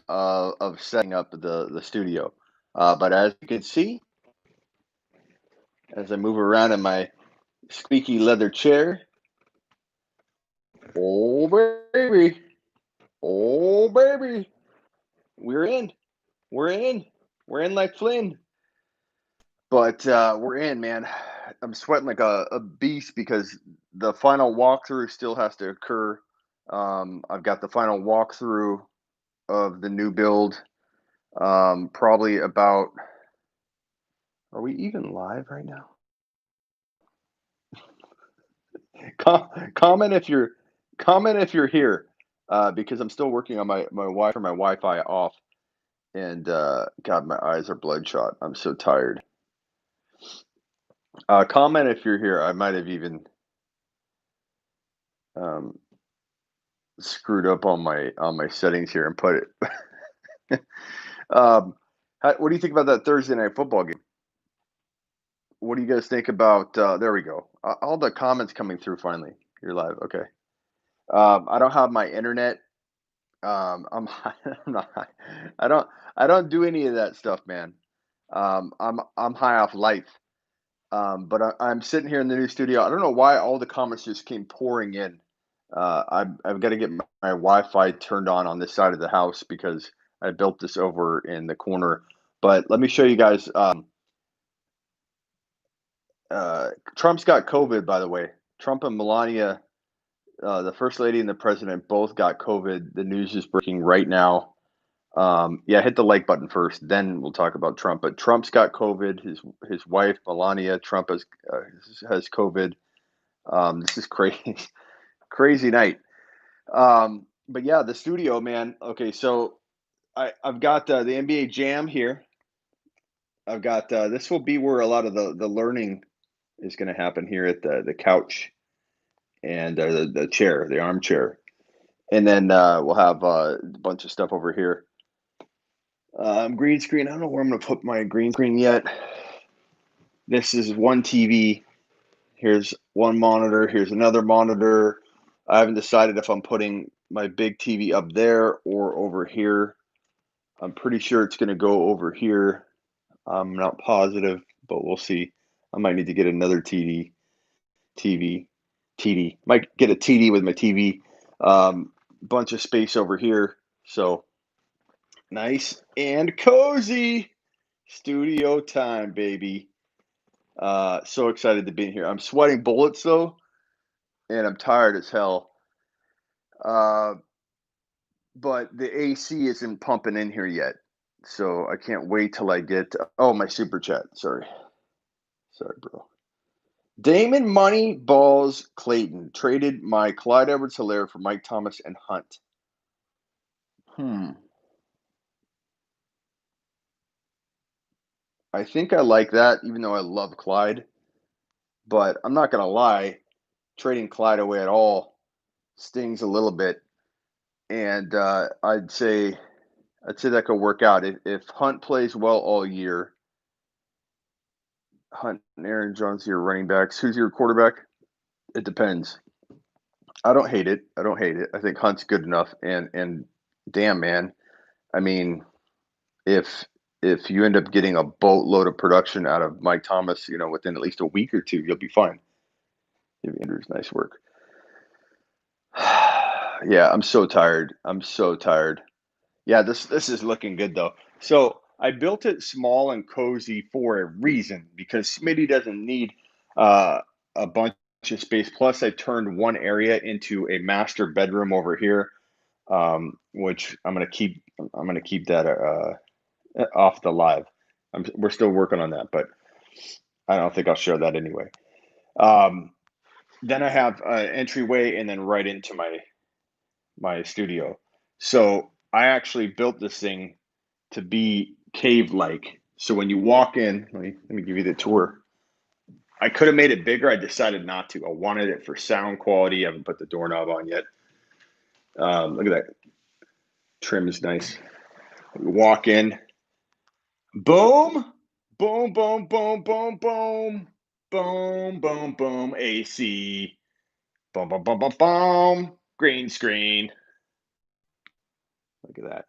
of setting up the studio. But as you can see, as I move around in my squeaky leather chair, oh baby, oh baby, we're in, we're in, we're in like Flynn. But we're in, man. I'm sweating like a beast because the final walkthrough still has to occur. I've got the final walkthrough of the new build. Probably about. Are we even live right now? Com- comment if you're comment if you're here, because I'm still working on my my Wi-Fi off, and God, my eyes are bloodshot. I'm so tired. Comment if you're here. I might have even um, screwed up on my settings here and put it. What do you think about that Thursday night football game? What do you guys think about? There we go. All the comments coming through finally. You're live. Okay. I don't have my internet. I'm, I'm not. I don't. I don't do any of that stuff, man. I'm high off life. But I'm sitting here in the new studio. I don't know why all the comments just came pouring in. I've got to get my Wi-Fi turned on this side of the house because I built this over in the corner. But let me show you guys. Trump's got COVID, by the way. Trump and Melania, the first lady and the president, both got COVID. The news is breaking right now. Yeah, hit the like button first, then we'll talk about Trump. But Trump's got COVID. His wife Melania Trump has COVID. This is crazy, crazy night. But yeah, the studio, man. Okay, so I've got the NBA Jam here. I've got this will be where a lot of the learning is going to happen here at the couch and the chair, the armchair, and then we'll have a bunch of stuff over here. Green screen. I don't know where I'm going to put my green screen yet. This is one TV. Here's one monitor. Here's another monitor. I haven't decided if I'm putting my big TV up there or over here. I'm pretty sure it's going to go over here. I'm not positive, but we'll see. I might need to get another TV, TD. Might get a TD with my TV. Bunch of space over here. So nice and cozy. Studio time, baby. So excited to be in here. I'm sweating bullets though, and I'm tired as hell. Uh, but the AC isn't pumping in here yet, so I can't wait till I get. Oh, my super chat. Sorry, bro. Damon Money Balls Clayton traded my Clyde Edwards-Helaire for Mike Thomas and Hunt. I think I like that, even though I love Clyde. But I'm not gonna lie, trading Clyde away at all stings a little bit, and I'd say that could work out if Hunt plays well all year. Hunt and Aaron Jones, your running backs. Who's your quarterback? It depends. I don't hate it. I don't hate it. I think Hunt's good enough. And damn, man. I mean, if if you end up getting a boatload of production out of Mike Thomas, within at least a week or two, you'll be fine. Give Andrews nice work. Yeah, I'm so tired. I'm so tired. Yeah, this is looking good though. So I built it small and cozy for a reason because Smitty doesn't need uh, a bunch of space. Plus, I turned one area into a master bedroom over here, which I'm gonna keep. I'm gonna keep that off the live. We're still working on that, but I don't think I'll share that anyway. Um, then I have an entryway and then right into my studio. So I actually built this thing to be cave-like. So when you walk in, let me give you the tour. I could have made it bigger. I decided not to. I wanted it for sound quality. I haven't put the doorknob on yet. Look at that. Trim is nice. You walk in. Boom. Boom, boom, boom, boom, boom. Boom, boom, boom. AC. Boom, boom, boom, boom, boom. Green screen. Look at that.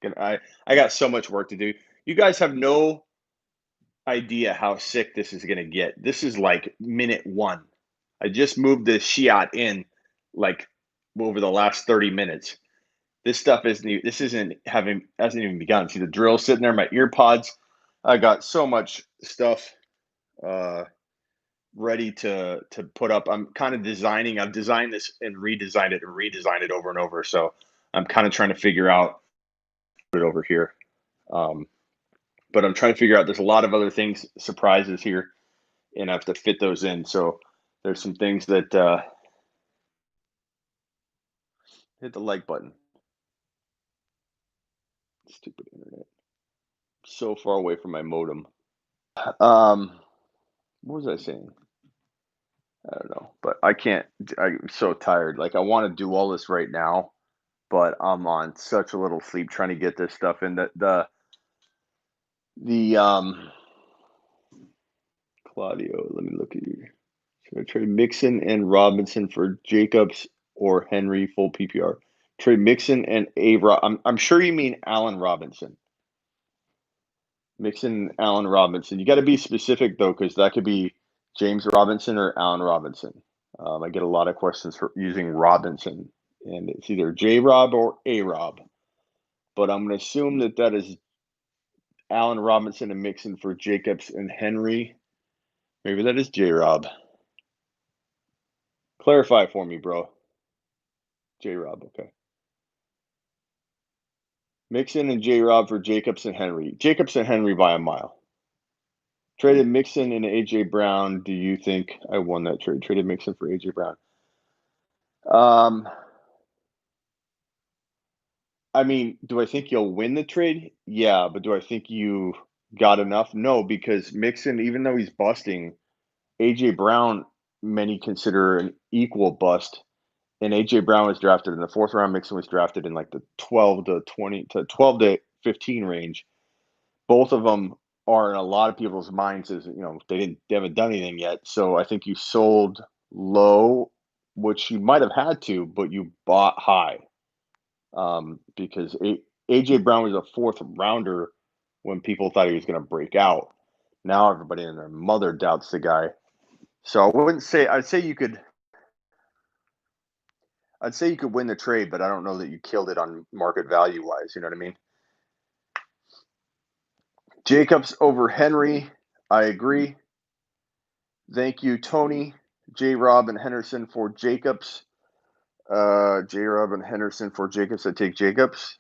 I got so much work to do. You guys have no idea how sick this is gonna get. This is like minute one. I just moved the Shiat in like over the last 30 minutes. This stuff isn't having hasn't even begun. See the drill sitting there, my ear pods. I got so much stuff uh ready to put up. I'm kind of designing. I've designed this and redesigned it over and over. So I'm kind of trying to figure out put it over here. Um, but I'm trying to figure out. There's a lot of other things, surprises here, and I have to fit those in. So there's some things that hit the like button. Stupid internet. So far away from my modem. Um, what was I saying? I don't know, but I can't. I'm so tired. Like I want to do all this right now, but I'm on such a little sleep trying to get this stuff in. The Claudio. Let me look at you. Should I trade Mixon and Robinson for Jacobs or Henry full PPR? Trade Mixon and A. I'm sure you mean Allen Robinson. Mixon, Allen Robinson. You got to be specific though, because that could be James Robinson or Allen Robinson. I get a lot of questions for using Robinson, and it's either J Rob or A Rob. But I'm going to assume that that is Allen Robinson and Mixon for Jacobs and Henry. Maybe that is J Rob. Clarify for me, bro. J Rob, okay. Mixon and J Rob for Jacobs and Henry. Jacobs and Henry by a mile. Traded Mixon and AJ Brown. Do you think I won that trade? Traded Mixon for AJ Brown. Um, I mean, do I think you'll win the trade? Yeah, but do I think you got enough? No, because Mixon, even though he's busting, AJ Brown, many consider an equal bust. And AJ Brown was drafted in the fourth round. Mixon was drafted in like the 12 to 20 to 12 to 15 range. Both of them are in a lot of people's minds as they haven't done anything yet. So I think you sold low, which you might have had to, but you bought high because AJ Brown was a fourth rounder when people thought he was going to break out. Now everybody and their mother doubts the guy. So I wouldn't say I'd say you could. I'd say you could win the trade, but I don't know that you killed it on market value wise. You know what I mean? Jacobs over Henry. I agree. Thank you, Tony. J. Rob and Henderson for Jacobs. J. Rob and Henderson for Jacobs. I take Jacobs.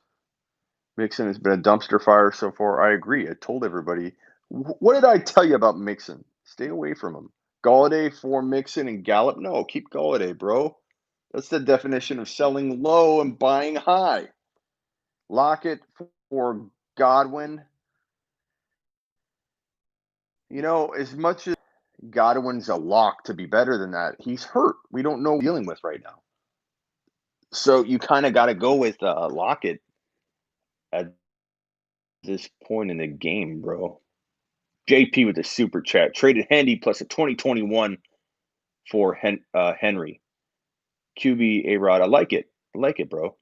Mixon has been a dumpster fire so far. I agree. I told everybody. What did I tell you about Mixon? Stay away from him. Galladay for Mixon and Gallup. No, keep Galladay, bro. That's the definition of selling low and buying high. Lockett for Godwin. As much as Godwin's a lock to be better than that, he's hurt. We don't know what he's dealing with right now. So you kind of got to go with Lockett at this point in the game, bro. JP with the super chat. Traded Handy plus a 2021 for Henry. QB A-Rod. I like it. I like it, bro.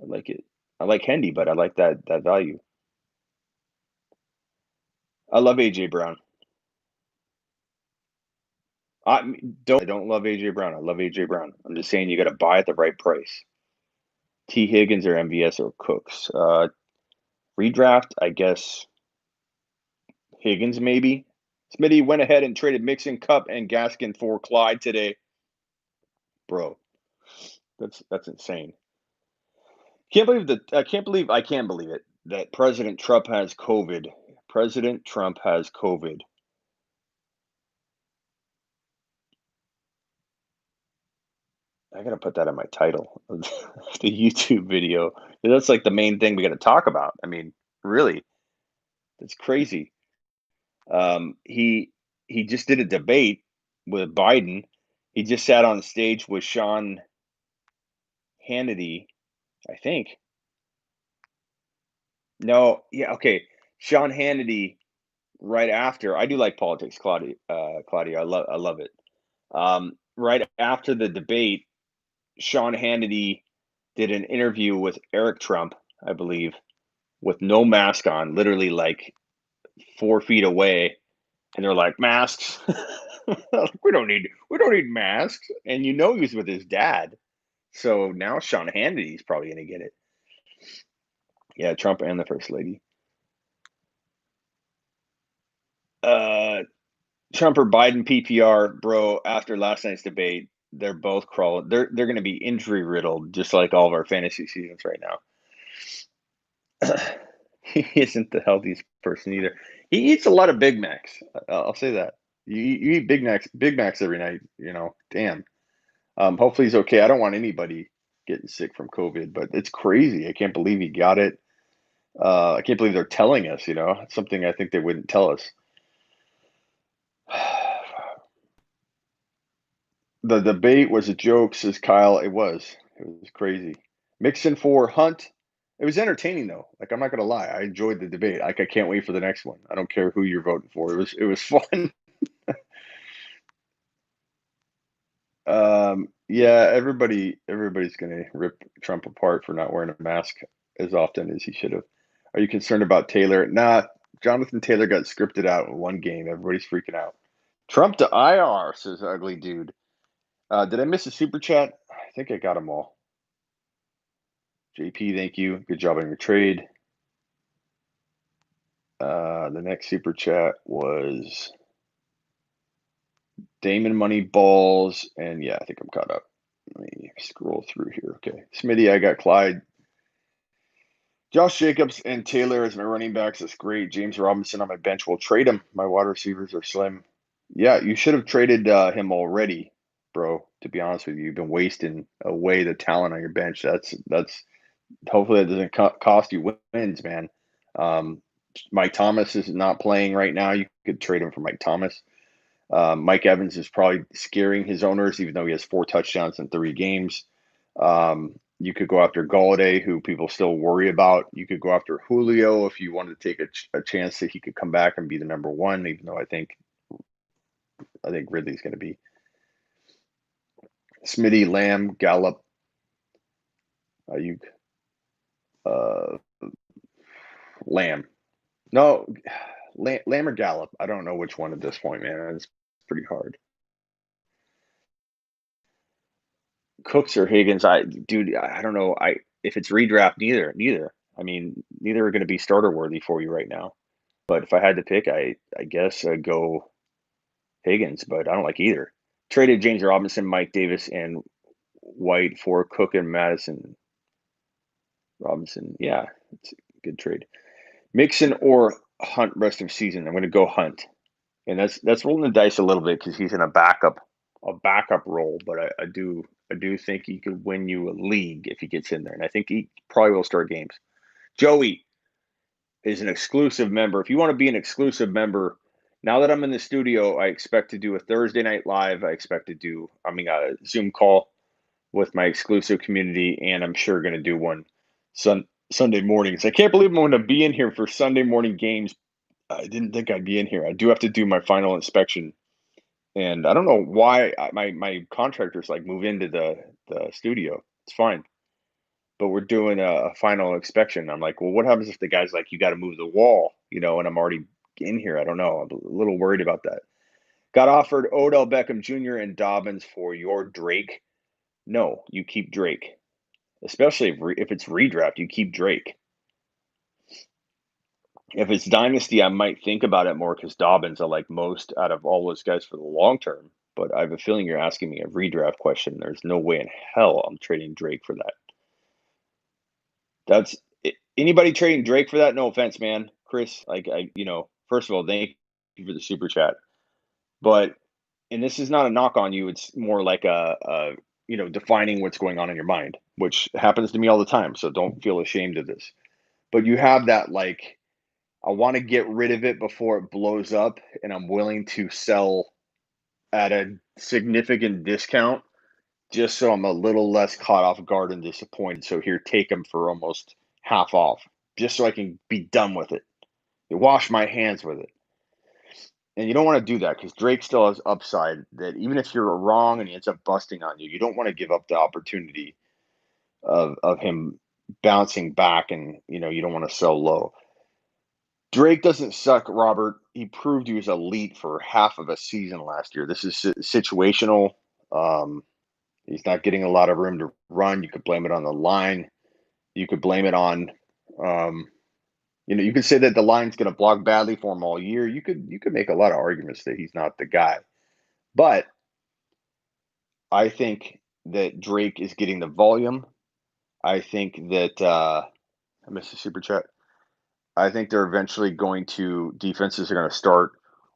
I like it. I like Hendy, but I like that value. I love AJ Brown. I don't love AJ Brown. I love AJ Brown. I'm just saying you got to buy at the right price. T Higgins or MVS or Cooks. Redraft, I guess. Higgins maybe. Smitty went ahead and traded Mixon, Cup, and Gaskin for Clyde today. Bro, that's insane. I can't believe it that President Trump has COVID. President Trump has COVID. I gotta put that in my title of the YouTube video. That's like the main thing we got to talk about. I mean, really, that's crazy. He just did a debate with Biden. He just sat on stage with Sean Hannity, I think. No, yeah, okay. Sean Hannity right after. I do like politics, Claudia. Claudia, I love it. Right after the debate, Sean Hannity did an interview with Eric Trump. I believe, with no mask on, literally like 4 feet away, and they're like, "Masks." We don't need masks, and he was with his dad. So now Sean Hannity's probably gonna get it. Yeah, Trump and the first lady. Uh, Trump or Biden PPR, bro, after last night's debate, they're both crawling. They're gonna be injury riddled, just like all of our fantasy seasons right now. He isn't the healthiest person either. He eats a lot of Big Macs. I'll say that. You eat Big Macs every night. Damn. Hopefully he's okay. I don't want anybody getting sick from COVID, but it's crazy. I can't believe he got it. I can't believe they're telling us. It's something I think they wouldn't tell us. The debate was a joke, says Kyle. It was. It was crazy. Mixon for Hunt. It was entertaining though. Like I'm not gonna lie, I enjoyed the debate. Like I can't wait for the next one. I don't care who you're voting for. It was fun. Yeah, everybody's gonna rip Trump apart for not wearing a mask as often as he should have. Are you concerned about Taylor? Nah, Jonathan Taylor got scripted out in one game. Everybody's freaking out. Trump to IR, says ugly dude. Did I miss a super chat? I think I got them all. JP, thank you. Good job on your trade. The next super chat was Damon Money Balls, and yeah, I think I'm caught up. Let me scroll through here. Okay, Smitty, I got Clyde, Josh Jacobs, and Taylor as my running backs. That's great. James Robinson on my bench. We'll trade him. My wide receivers are slim. Yeah, you should have traded him already, bro. To be honest with you, you've been wasting away the talent on your bench. That's hopefully that doesn't cost you wins, man. Um, Mike Thomas is not playing right now. You could trade him for Mike Thomas. Mike Evans is probably scaring his owners, even though he has 4 touchdowns in 3 games. You could go after Galladay, who people still worry about. You could go after Julio if you wanted to take a chance that he could come back and be the number one, even though I think Ridley's going to be. Smitty, Lamb, Gallup, Ayuk, uh, Lamb. No, Lamb or Gallup. I don't know which one at this point, man. It's pretty hard. Cooks or Higgins, I don't know. If it's redraft, neither. I mean, neither are going to be starter worthy for you right now. But if I had to pick, I guess I'd go Higgins, but I don't like either. Traded James Robinson, Mike Davis, and White for Cook and Madison. Robinson, yeah, it's a good trade. Mixon or Hunt rest of season. I'm going to go Hunt, and that's rolling the dice a little bit because he's in a backup role. But I do think he could win you a league if he gets in there, and I think he probably will start games. Joey is an exclusive member. If you want to be an exclusive member, now that I'm in the studio, I expect to do a Thursday night live. I expect to do, a Zoom call with my exclusive community, and I'm sure going to do one Sunday mornings. I can't believe I'm going to be in here for Sunday morning games. I didn't think I'd be in here. I do have to do my final inspection, and I don't know why my contractors like move into the studio. It's fine, but we're doing a final inspection. I'm like, well, what happens if the guy's like, you got to move the wall, and I'm already in here? I don't know. I'm a little worried about that. Got offered Odell Beckham Jr. and Dobbins for your Drake. No, you keep Drake, especially if it's redraft. You keep Drake. If it's dynasty, I might think about it more because Dobbins I like most out of all those guys for the long term. But I have a feeling you're asking me a redraft question. There's no way in hell I'm trading Drake for that. That's anybody trading Drake for that. No offense, man, Chris. First of all, thank you for the super chat. But and this is not a knock on you. It's more like defining what's going on in your mind, which happens to me all the time. So don't feel ashamed of this. But you have that like, I want to get rid of it before it blows up, and I'm willing to sell at a significant discount just so I'm a little less caught off guard and disappointed. So here, take them for almost half off, just so I can be done with it. Wash my hands with it. And you don't want to do that because Drake still has upside that even if you're wrong and he ends up busting on you, you don't want to give up the opportunity of him bouncing back, and you don't want to sell low. Drake doesn't suck, Robert. He proved he was elite for half of a season last year. This is situational. Um, he's not getting a lot of room to run. You could blame it on the line. You could blame it on, um, you could say that the line's going to block badly for him all year. You could make a lot of arguments that he's not the guy. But I think that Drake is getting the volume. I think that I missed the super chat. I think they're eventually going to defenses are going to start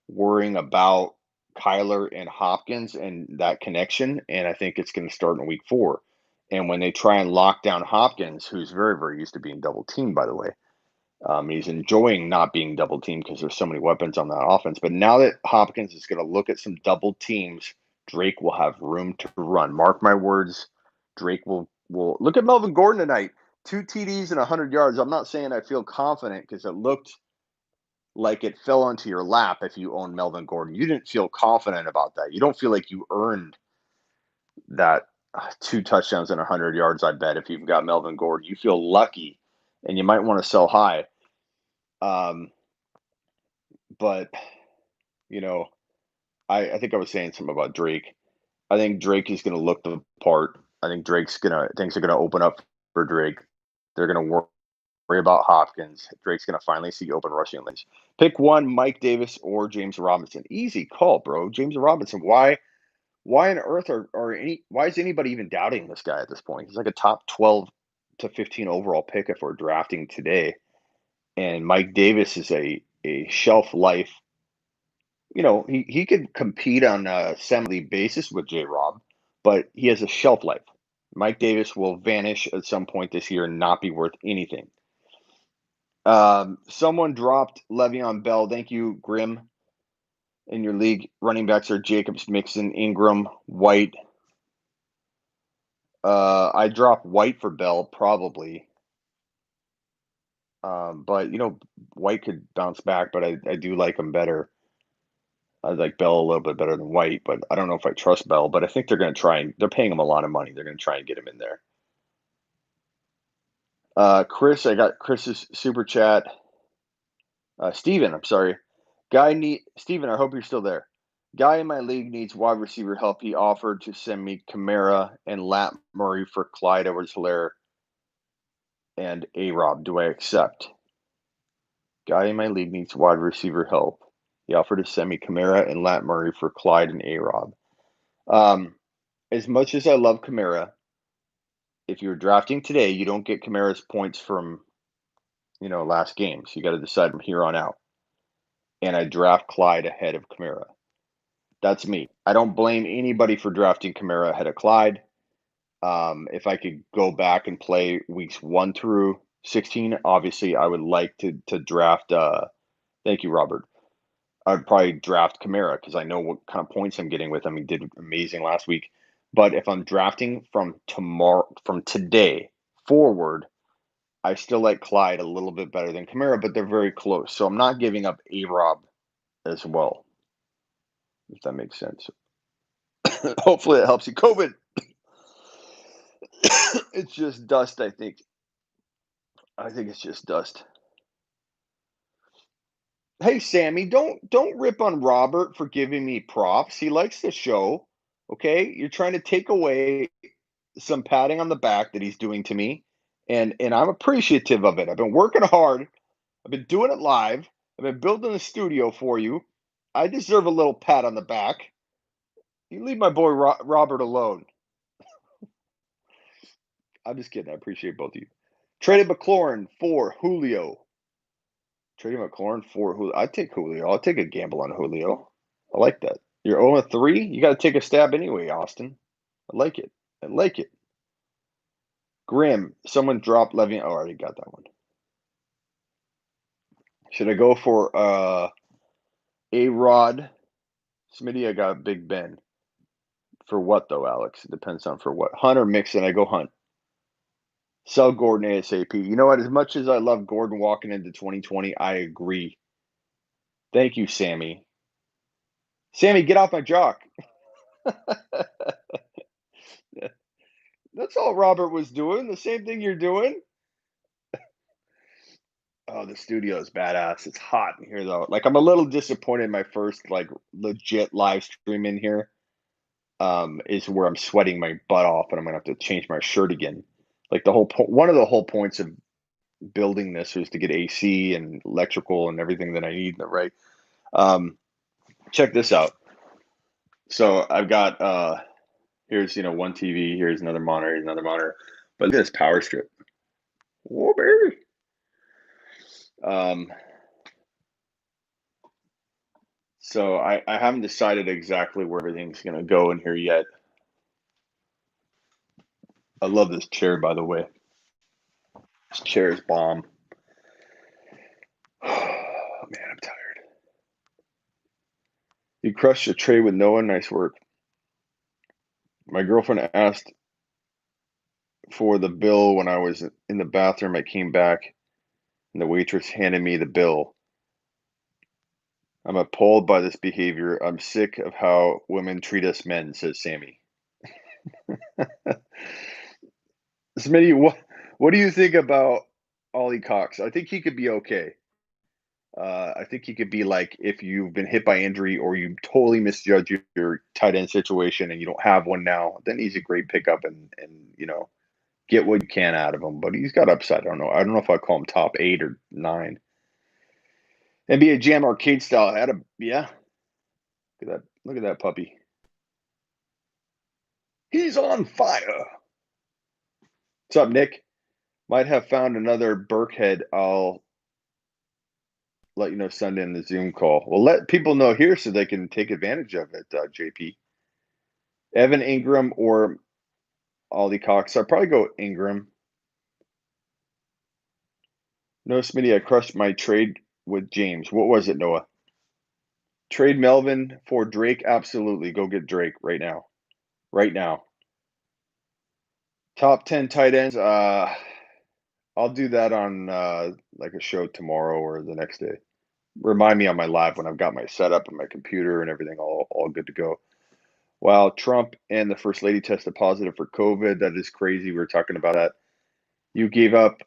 worrying about Kyler and Hopkins and that connection, and I think it's going to start in week 4. And when they try and lock down Hopkins, who's very, very used to being double teamed, by the way, he's enjoying not being double teamed because there's so many weapons on that offense. But now that Hopkins is going to look at some double teams, Drake will have room to run. Mark my words, Drake will look at Melvin Gordon tonight. 2 TDs and 100 yards. I'm not saying I feel confident because it looked like it fell onto your lap if you own Melvin Gordon. You didn't feel confident about that. You don't feel like you earned that 2 touchdowns and 100 yards, I bet, if you've got Melvin Gordon. You feel lucky, and you might want to sell high. But, you know, I think I was saying something about Drake. I think Drake is going to look the part. I think things are going to open up for Drake. They're going to worry about Hopkins. Drake's going to finally see open rushing lanes. Pick one, Mike Davis or James Robinson. Easy call, bro. James Robinson. Why on earth why is anybody even doubting this guy at this point? He's like a top 12 to 15 overall pick if we're drafting today. And Mike Davis is a shelf life. He could compete on a semi basis with J Rob, but he has a shelf life. Mike Davis will vanish at some point this year and not be worth anything. Someone dropped Le'Veon Bell. Thank you, Grim. In your league, running backs are Jacobs, Mixon, Ingram, White. I drop White for Bell probably. But White could bounce back, but I do like him better. I like Bell a little bit better than White, but I don't know if I trust Bell. But I think they're going to try and they're paying him a lot of money. They're going to try and get him in there. Chris, I got Chris's super chat. Steven, I'm sorry. Steven, I hope you're still there. Guy in my league needs wide receiver help. He offered to send me Kamara and Lat Murray for Clyde Edwards-Helaire and A-Rob. Do I accept? Guy in my league needs wide receiver help. He offered to send me Kamara and Lat Murray for Clyde and A-Rob. As much as I love Kamara, if you're drafting today, you don't get Kamara's points from, last game. So you got to decide from here on out. And I draft Clyde ahead of Kamara. That's me. I don't blame anybody for drafting Kamara ahead of Clyde. If I could go back and play weeks 1 through 16, obviously I would like to draft. Thank you, Robert. I'd probably draft Kamara because I know what kind of points I'm getting with him. He did amazing last week. But if I'm drafting from today forward, I still like Clyde a little bit better than Kamara, but they're very close. So I'm not giving up A-Rob as well, if that makes sense. Hopefully it helps you. COVID. It's just dust, I think. I think it's just dust. Hey, Sammy, don't rip on Robert for giving me props. He likes the show. Okay? You're trying to take away some patting on the back that he's doing to me, and I'm appreciative of it. I've been working hard. I've been doing it live. I've been building a studio for you. I deserve a little pat on the back. You leave my boy Robert alone. I'm just kidding. I appreciate both of you. Traded McLaurin for Julio. Trading McLaurin for Julio. I'd take Julio. I'll take a gamble on Julio. I like that. You're 0-3? You got to take a stab anyway, Austin. I like it. I like it. Grim. Someone dropped Le'Veon. Oh, I already got that one. Should I go for A-Rod? Smitty, I got Big Ben. For what, though, Alex? It depends on for what. Hunt or Mixon? I go Hunt. Sell Gordon ASAP. You know what? As much as I love Gordon walking into 2020, I agree. Thank you, Sammy. Sammy, get off my jock. That's all Robert was doing. The same thing you're doing. Oh, the studio is badass. It's hot in here though. Like I'm a little disappointed in my first like legit live stream in here. Is where I'm sweating my butt off and I'm gonna have to change my shirt again. Like one of the whole points of building this was to get AC and electrical and everything that I need. Right. Um, check this out. So I've got here's one TV, here's another monitor, here's another monitor. But look at this power strip. Whoa, baby. Um, so I haven't decided exactly where everything's gonna go in here yet. I love this chair, by the way. This chair is bomb. Oh man, I'm tired. You crushed a tray with Noah. Nice work. My girlfriend asked for the bill when I was in the bathroom. I came back and the waitress handed me the bill. I'm appalled by this behavior. I'm sick of how women treat us men, says Sammy. Smitty, what do you think about Ollie Cox? I think he could be okay. I think he could be like if you've been hit by injury or you totally misjudge your tight end situation and you don't have one now, then he's a great pickup and get what you can out of him. But he's got upside. I don't know. I don't know if I call him top 8 or 9. NBA Jam arcade style had a yeah. Look at that! Look at that puppy. He's on fire. What's up, Nick? Might have found another Burkhead. I'll let you know Sunday in the Zoom call. Well, let people know here so they can take advantage of it, JP. Evan Ingram or Ollie Cox. I'd probably go Ingram. No, Smitty, I crushed my trade with James. What was it, Noah? Trade Melvin for Drake? Absolutely. Go get Drake right now. Right now. Top 10 tight ends. I'll do that on like a show tomorrow or the next day. Remind me on my live when I've got my setup and my computer and everything all good to go. Wow, Trump and the First Lady tested positive for COVID. That is crazy. We were talking about that. You gave up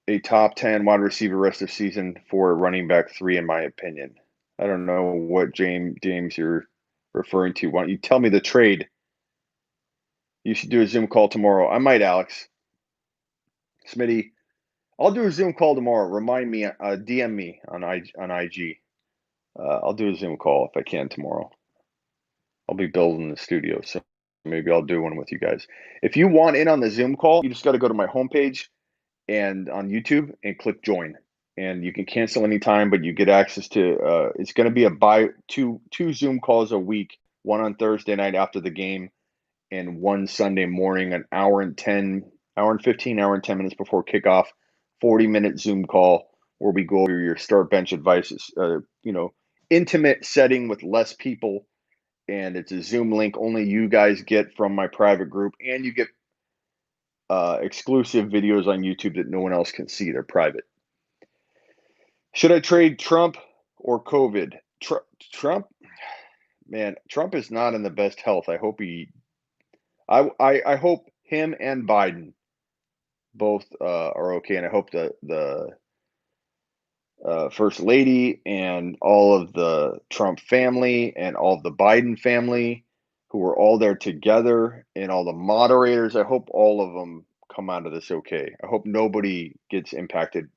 a top 10 wide receiver rest of season for running back 3, in my opinion. I don't know what James you're referring to. Why don't you tell me the trade? You should do a Zoom call tomorrow. I might, Alex. Smitty, I'll do a Zoom call tomorrow. Remind me, DM me on IG. I'll do a Zoom call if I can tomorrow. I'll be building the studio, so maybe I'll do one with you guys. If you want in on the Zoom call, you just got to go to my homepage and on YouTube and click join. And you can cancel anytime, but you get access to. It's going to be two Zoom calls a week. One on Thursday night after the game, and one Sunday morning, an hour and 10 minutes before kickoff, 40-minute Zoom call where we go over your start bench advices, intimate setting with less people. And it's a Zoom link only you guys get from my private group. And you get exclusive videos on YouTube that no one else can see. They're private. Should I trade Trump or COVID? Trump, man, Trump is not in the best health. I hope I hope him and Biden both are okay, and I hope the First Lady and all of the Trump family and all of the Biden family, who were all there together, and all the moderators. I hope all of them come out of this okay. I hope nobody gets impacted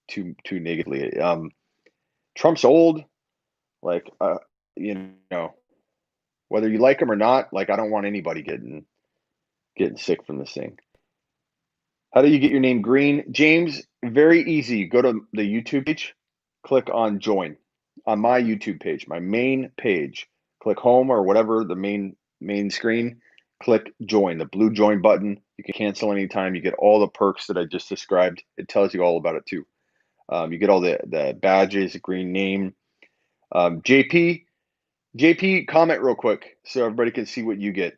too negatively. Trump's old, like you know, whether you like him or not. Like I don't want anybody getting sick from this thing. How do you get your name green? James, very easy. Go to the YouTube page, click on join on my YouTube page, my main page. Click home or whatever, the main screen. Click join, the blue join button. You can cancel anytime. You get all the perks that I just described. It tells you all about it too. You get all the badges, green name. JP, comment real quick so everybody can see what you get.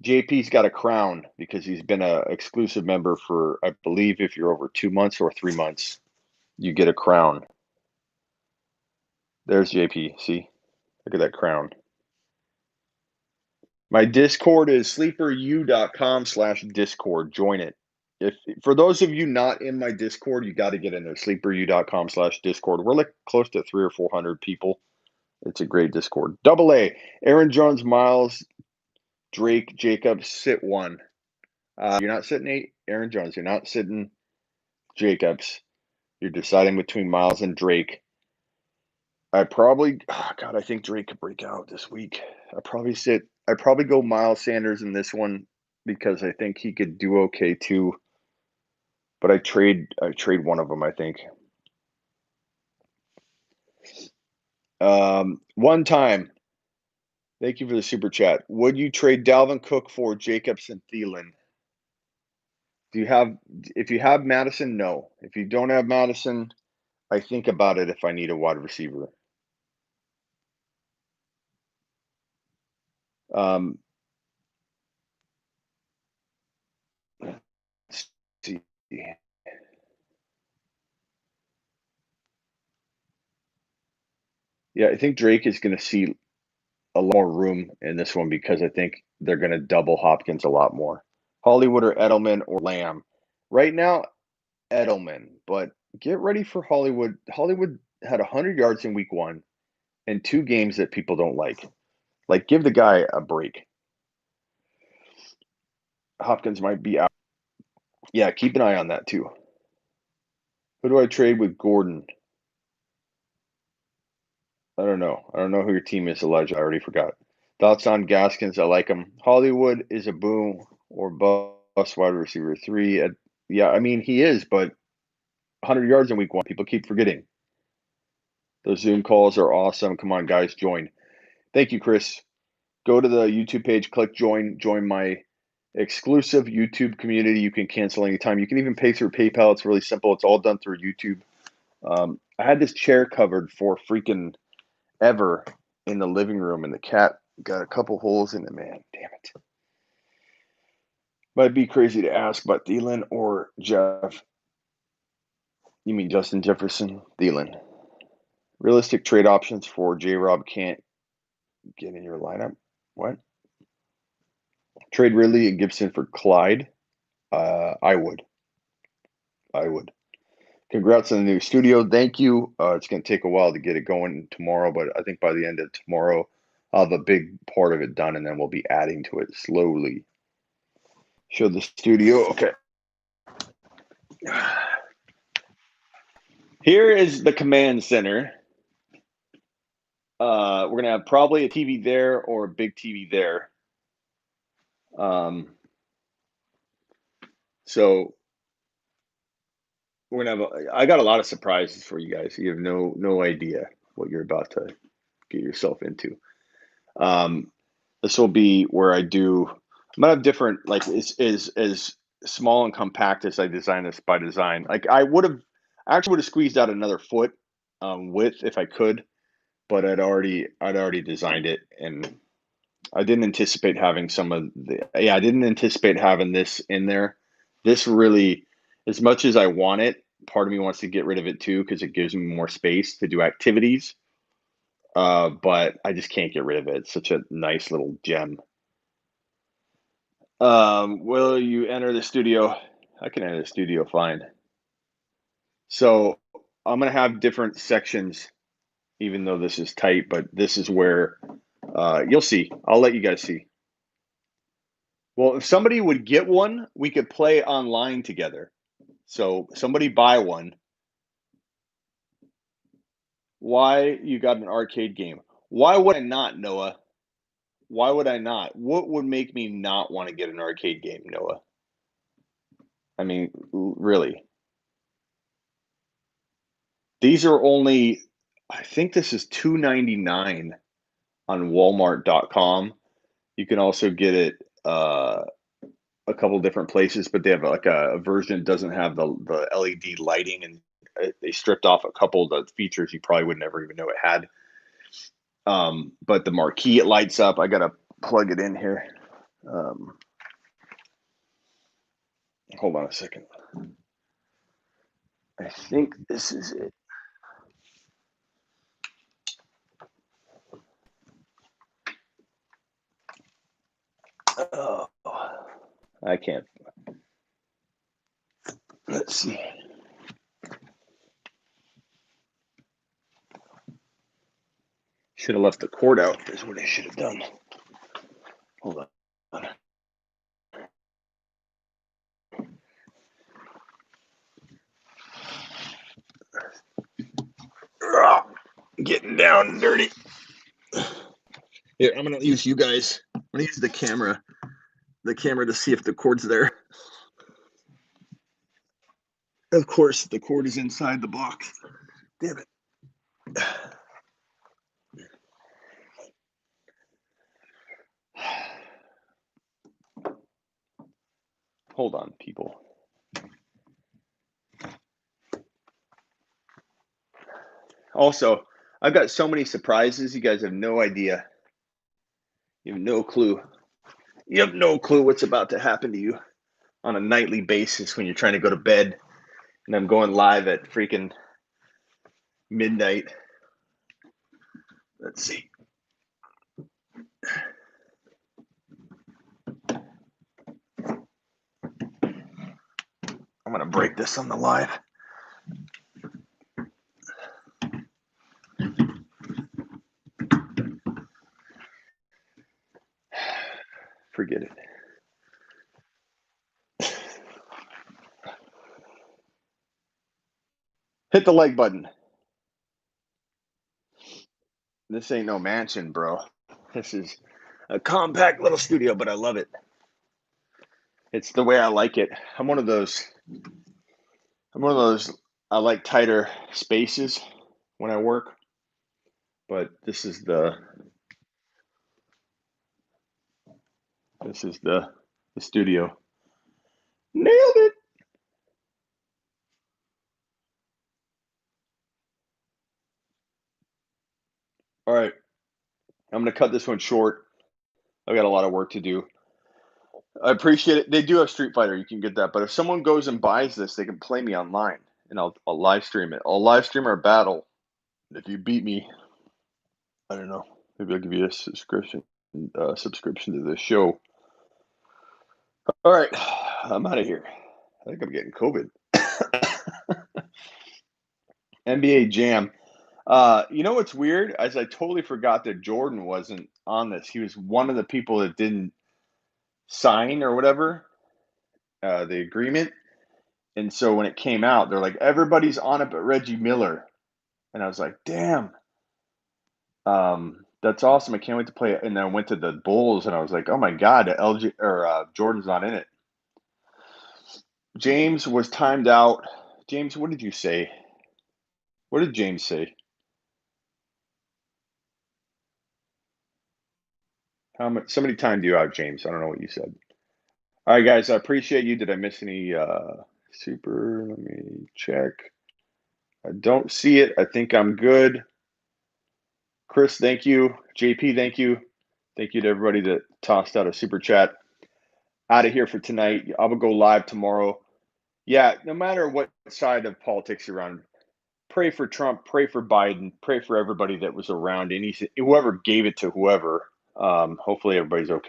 JP's got a crown because he's been an exclusive member for, I believe, if you're over 2 months or 3 months, you get a crown. There's JP. See? Look at that crown. My Discord is sleeperu.com/Discord. Join it. If for those of you not in my Discord, you got to get in there. Sleeperu.com/Discord. We're like close to 300 or 400 people. It's a great Discord. Double A. Aaron Jones, Miles, Drake, Jacobs, sit one. You're not sitting Aaron Jones. You're not sitting Jacobs. You're deciding between Miles and Drake. I think Drake could break out this week. I'd probably go Miles Sanders in this one because I think he could do okay too. But I trade one of them, I think. One time. Thank you for the super chat. Would you trade Dalvin Cook for Jacobs and Thielen? If you have Madison, no. If you don't have Madison, I think about it if I need a wide receiver. Let's see. Yeah, I think Drake is going to see a lot more room in this one because I think they're going to double Hopkins a lot more. Hollywood or Edelman or Lamb. Right now, Edelman, but get ready for Hollywood. Hollywood had 100 yards in week 1 and 2 games that people don't like. Like, give the guy a break. Hopkins might be out. Yeah, keep an eye on that too. Who do I trade with Gordon? I don't know. I don't know who your team is, Elijah. I already forgot. Thoughts on Gaskins? I like him. Hollywood is a boom or bust wide receiver 3. Yeah, I mean, he is, but 100 yards in week 1. People keep forgetting. Those Zoom calls are awesome. Come on, guys, join. Thank you, Chris. Go to the YouTube page, click join, join my exclusive YouTube community. You can cancel anytime. You can even pay through PayPal. It's really simple. It's all done through YouTube. I had this chair covered for freaking ever in the living room, and the cat got a couple holes in it, man. Damn it. Might be crazy to ask, but Thielen or Jeff? You mean Justin Jefferson? Thielen. Realistic trade options for J-Rob can't get in your lineup? What? Trade Ridley and Gibson for Clyde? I would. Congrats on the new studio. Thank you. It's going to take a while to get it going tomorrow, but I think by the end of tomorrow, I'll have a big part of it done, and then we'll be adding to it slowly. Show the studio. Okay. Here is the command center. We're going to have probably a TV there or a big TV there. So we're going to have I got a lot of surprises for you guys. You have no idea what you're about to get yourself into. This will be where I'm gonna have different, like, is as small and compact as I designed this by design. Like, I actually would have squeezed out another foot width if I could, but I'd already designed it, and I didn't anticipate having I didn't anticipate having this in there. This really, as much as I want it, part of me wants to get rid of it too because it gives me more space to do activities. But I just can't get rid of it. It's such a nice little gem. Will you enter the studio? I can enter the studio fine. So I'm gonna have different sections, even though this is tight, but this is where you'll see. I'll let you guys see. Well, if somebody would get one, we could play online together. So somebody buy one. Why you got an arcade game? Why would I not, Noah? Why would I not? What would make me not want to get an arcade game, Noah? I mean, really. These are only, I think this is $2.99 on Walmart.com. You can also get it a couple different places, but they have like a version that doesn't have the LED lighting, and they stripped off a couple of the features you probably would never even know it had. But the marquee, it lights up. I gotta plug it in here. Hold on a second. I think this is it. Oh, I can't. Let's see. Should have left the cord out, is what I should have done. Hold on. Getting down and dirty. Here, I'm gonna use you guys. I'm gonna use the camera to see if the cord's there. Of course, the cord is inside the box. Damn it. Hold on, people. Also, I've got so many surprises. You guys have no idea. You have no clue. You have no clue what's about to happen to you on a nightly basis when you're trying to go to bed. And I'm going live at freaking midnight. Let's see. I'm going to break this on the live. Forget it. Hit the like button. This ain't no mansion, bro. This is a compact little studio, but I love it. It's the way I like it. I'm one of those. I like tighter spaces when I work, but this is the studio. Nailed it. All right. I'm going to cut this one short. I've got a lot of work to do. I appreciate it. They do have Street Fighter. You can get that. But if someone goes and buys this, they can play me online, and I'll live stream it. I'll live stream our battle. If you beat me, I don't know. Maybe I'll give you a subscription to the show. All right. I'm out of here. I think I'm getting COVID. NBA Jam. You know what's weird? As I totally forgot that Jordan wasn't on this. He was one of the people that didn't sign or whatever the agreement. And so when it came out, they're like, everybody's on it but Reggie Miller. And I was like, damn. That's awesome. I can't wait to play it. And then I went to the Bulls and I was like, oh my God, Jordan's not in it. James was timed out. James, what did you say? What did James say? Somebody timed you out, James. I don't know what you said. All right, guys, I appreciate you. Did I miss any super? Let me check. I don't see it. I think I'm good. Chris, thank you. JP, thank you. Thank you to everybody that tossed out a super chat. Out of here for tonight. I will go live tomorrow. Yeah, no matter what side of politics you're on, pray for Trump, pray for Biden, pray for everybody that was around. Whoever gave it to whoever. Hopefully everybody's okay.